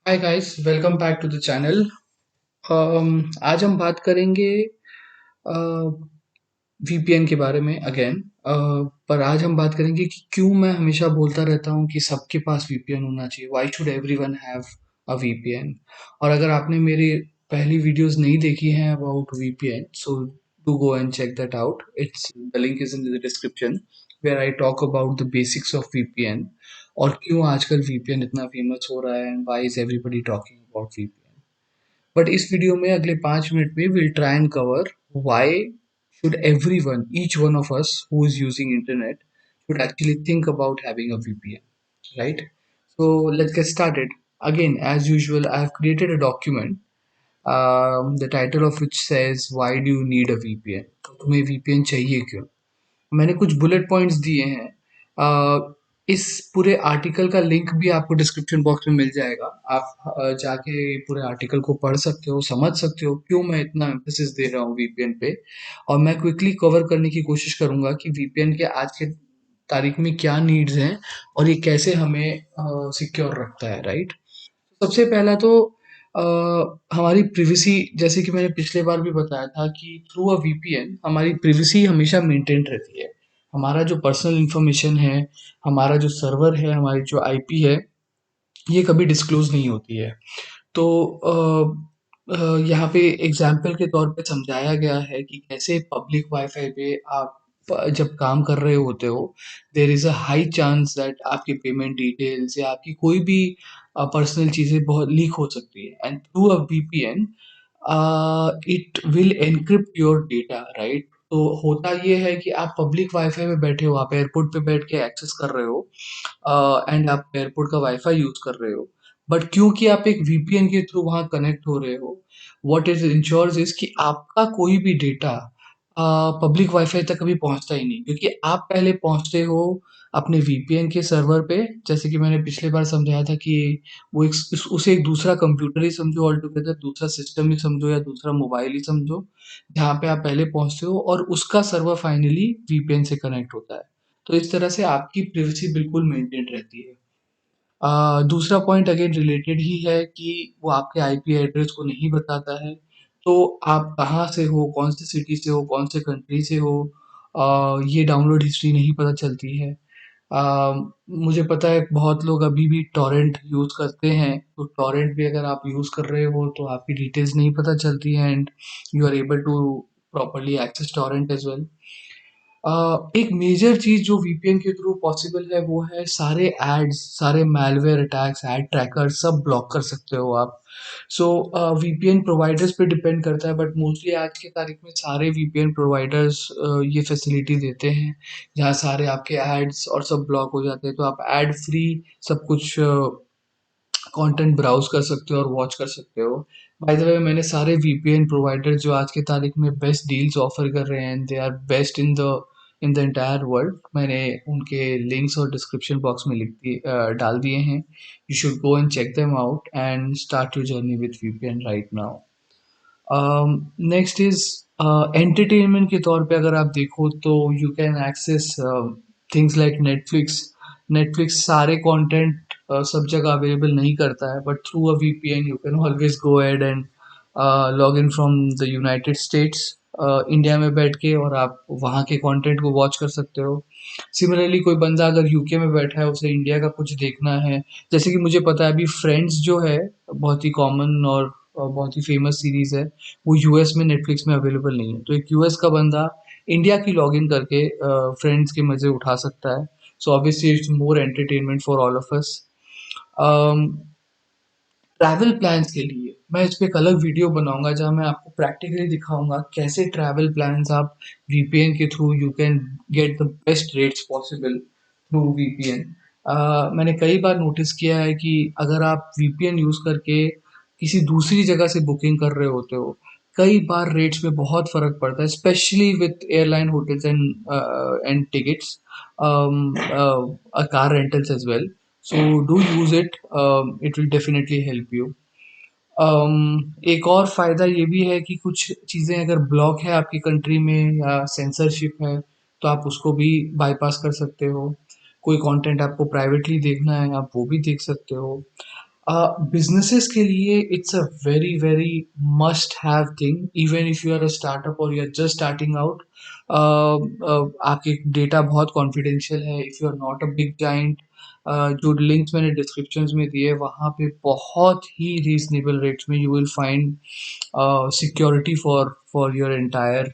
Hi guys, welcome back to the channel. आज हम बात करेंगे वीपीएन के बारे में अगेन। पर आज हम बात करेंगे कि क्यों मैं हमेशा बोलता रहता हूँ कि सबके पास वीपीएन होना चाहिए। Why should everyone have a VPN? और अगर आपने मेरी पहली वीडियोस नहीं देखी हैं about VPN, so do go and check that out. It's the link is in the description where I talk about the basics of VPN और क्यों आजकल वीपीएन इतना फेमस हो रहा है and why is everybody talking about VPN. But इस video में अगले 5 मिनट में will try and cover why should everyone, each one of us who is using internet, should actually think about having a VPN, right? So let's get started. Again, as usual, I have created a document, the title of which says, "Why do you need a VPN?" तो तुम्हें VPN चाहिए क्यों? मैंने कुछ bullet points दिए हैं। इस पूरे आर्टिकल का लिंक भी आपको डिस्क्रिप्शन बॉक्स में मिल जाएगा। आप जाके पूरे आर्टिकल को पढ़ सकते हो, समझ सकते हो क्यों मैं इतना एम्फेसिस दे रहा हूँ वीपीएन पे। और मैं क्विकली कवर करने की कोशिश करूंगा कि वीपीएन के आज के तारीख में क्या नीड्स हैं और ये कैसे हमें सिक्योर रखता है, राइट? सबसे पहला तो अ, हमारी प्रिवेसी, जैसे कि मैंने पिछले बार भी बताया था कि थ्रू अ वीपीएन हमारी प्रिवेसी हमेशा मेंटेन रहती है। हमारा जो पर्सनल इंफॉर्मेशन है, हमारा जो सर्वर है, हमारी जो आईपी है, ये कभी डिस्क्लोज नहीं होती है। तो यहाँ पे एग्जाम्पल के तौर पे समझाया गया है कि कैसे पब्लिक वाईफाई पे आप जब काम कर रहे होते हो, there is a high chance that आपकी पेमेंट डिटेल्स या आपकी कोई भी पर्सनल चीज़ें बहुत लीक हो सकती है and through a VPN it will encrypt your data, right? तो होता ये है कि आप पब्लिक वाईफाई में बैठे हो, आप एयरपोर्ट पे बैठ के एक्सेस कर रहे हो एंड आप एयरपोर्ट का वाईफाई यूज कर रहे हो, बट क्योंकि आप एक वीपीएन के थ्रू वहां कनेक्ट हो रहे हो, व्हाट इट इंश्योर्स इज कि आपका कोई भी डेटा पब्लिक वाईफाई तक कभी पहुंचता ही नहीं, क्योंकि आप पहले पहुंचते हो अपने वीपीएन के सर्वर पे। जैसे कि मैंने पिछले बार समझाया था कि वो उसे एक दूसरा कंप्यूटर ही समझो, ऑल टुगेदर दूसरा सिस्टम ही समझो या दूसरा मोबाइल ही समझो, जहाँ पे आप पहले पहुंचते हो और उसका सर्वर फाइनली वीपीएन से कनेक्ट होता है। तो इस तरह से आपकी प्राइवेसी बिल्कुल मेंटेन रहती है। दूसरा पॉइंट अगेन रिलेटेड ही है कि वो आपके आईपी एड्रेस को नहीं बताता है। तो आप कहाँ से हो, कौन सी सिटी से हो, कौन से कंट्री से हो, ये डाउनलोड हिस्ट्री नहीं पता चलती है। मुझे पता है बहुत लोग अभी भी टॉरेंट यूज़ करते हैं, तो टॉरेंट भी अगर आप यूज़ कर रहे हो तो आपकी डिटेल्स नहीं पता चलती हैं and you are able to properly access torrent as well. एक मेजर चीज़ जो वीपीएन के थ्रू पॉसिबल है वो है सारे एड्स, सारे मैलवेयर अटैक्स, एड ट्रैकर सब ब्लॉक कर सकते हो आप। सो वीपीएन प्रोवाइडर्स पे डिपेंड करता है, बट मोस्टली आज की तारीख में सारे वीपीएन प्रोवाइडर्स ये फैसिलिटी देते हैं जहाँ सारे आपके एड्स और सब ब्लॉक हो जाते हैं, तो आप एड फ्री सब कुछ कंटेंट ब्राउज कर सकते हो और वॉच कर सकते हो। बाय द वे, मैंने सारे वीपीएन प्रोवाइडर जो आज की तारीख में बेस्ट डील्स ऑफर कर रहे हैं, they are best in the entire world, मैंने उनके लिंक्स और डिस्क्रिप्शन बॉक्स में डाल दिए हैं। You should go and check them out and start your journey with VPN right now. Next is entertainment के तौर पे अगर आप देखो तो you can access things like Netflix. Netflix सारे कंटेंट सब जगह अवेलेबल नहीं करता है, but through a VPN you can always go ahead and log in from the United States, India में बैठ के, और आप वहाँ के कंटेंट को वॉच कर सकते हो। सिमिलरली कोई बंदा अगर यूके में बैठा है, उसे इंडिया का कुछ देखना है, जैसे कि मुझे पता है अभी फ्रेंड्स जो है बहुत ही कॉमन और बहुत ही फेमस सीरीज है, वो यूएस में नेटफ्लिक्स में अवेलेबल नहीं है, तो एक यूएस का बंदा इंडिया की लॉगिन करके फ्रेंड्स के मजे उठा सकता है। So obviously it's more entertainment for all of us. Travel plans के लिए मैं इस पे एक अलग वीडियो बनाऊंगा जहां मैं आपको प्रैक्टिकली दिखाऊंगा कैसे ट्रैवल प्लान्स आप वीपीएन के through you can get the best rates possible through VPN. मैंने कई बार नोटिस किया है कि अगर आप वीपीएन यूज करके किसी दूसरी जगह से बुकिंग कर रहे होते हो, कई बार रेट्स में बहुत फर्क पड़ता है, specially with airline hotels and tickets, car rentals as well. So do use it. It will definitely help you. एक और फायदा ये भी है कि कुछ चीज़ें अगर ब्लॉक है आपकी कंट्री में या सेंसरशिप है, तो आप उसको भी बाईपास कर सकते हो। कोई कंटेंट आपको प्राइवेटली देखना है, आप वो भी देख सकते हो। businesses के लिए it's a very very must have thing, even if you are a startup or you're just starting out. आपके डेटा बहुत कॉन्फिडेंशियल है, if you are not a big giant. जो लिंक्स मैंने डिस्क्रिप्शंस में दिए वहाँ पे बहुत ही रीजनेबल रेट्स में you will find security for your entire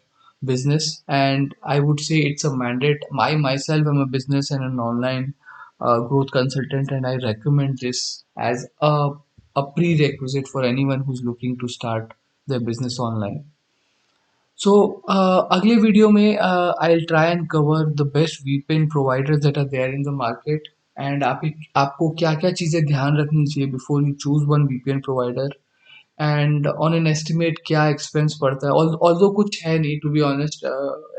business. And I would say it's a mandate. I myself am a business and an online growth consultant, and I recommend this as a prerequisite for anyone who's looking to start their business online. So अगले video में I'll try and cover the best VPN providers that are there in the market, and आपको क्या क्या चीज़ें ध्यान रखनी चाहिए before you choose one VPN provider, and on an estimate क्या एक्सपेंस पड़ता है। ऑल्दो कुछ है नहीं, टू बी ऑनेस्ट,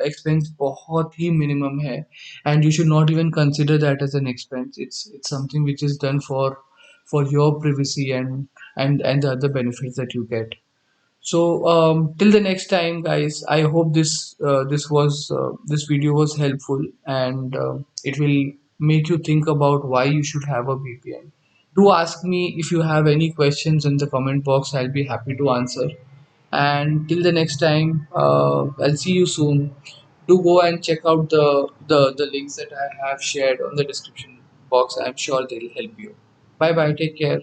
एक्सपेंस बहुत ही मिनिमम है, and you should not even consider that as an expense. It's something which is done for your privacy and the other benefits that you get. So till the next time, guys, I hope this video was helpful, and it will make you think about why you should have a VPN. Do ask me if you have any questions in the comment box. I'll be happy to answer. And till the next time, I'll see you soon. Do go and check out the links that I have shared on the description box. I'm sure they'll help you. Bye bye. Take care.